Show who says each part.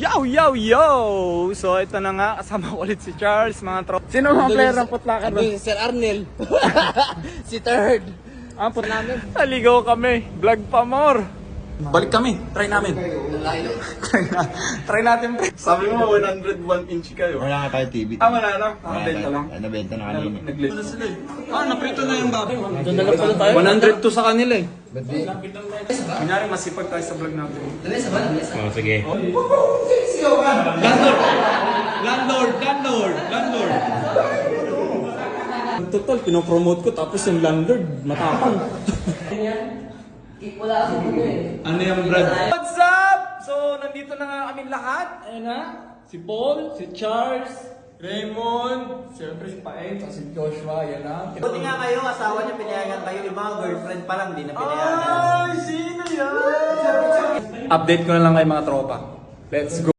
Speaker 1: Yo, yo, yo! So, ito na nga, kasama ko ulit si Charles, mga tropa. Sino mga player ng putlakan?
Speaker 2: Si Sir Arnel. Si Third.
Speaker 1: Ah, namin. Naligaw kami. Vlog pa more. Balik kami. Try namin. Try natin. Sabi mo, 101 inch kayo.
Speaker 3: Wala nga tayo TV.
Speaker 1: Ah, wala na. Nakabenta lang.
Speaker 3: Nabenta na kanina.
Speaker 1: Nag-lit. Ah, naprito na yung baboy. Doon na lang pala tayo. 102 sa kanila eh. Kunyari, masipag tayo sa vlog natin.
Speaker 3: Oh, sige.
Speaker 1: Landlord. Total, pinopromote ko tapos yung landlord, matapang.
Speaker 2: Wala ako dito eh.
Speaker 1: Ano yung Brad? What's up? So, nandito na nga kami lahat. Ayun na. Si Paul, si Charles, Raymond, siyempre si Paeng, si Joshua, yan na.
Speaker 2: Buti nga kayo, asawa niya pinayagan kayo. Yung mga girlfriend pa lang, di na pinayagan.
Speaker 1: Ay, sino yan? Update ko na lang kay mga tropa. Let's go.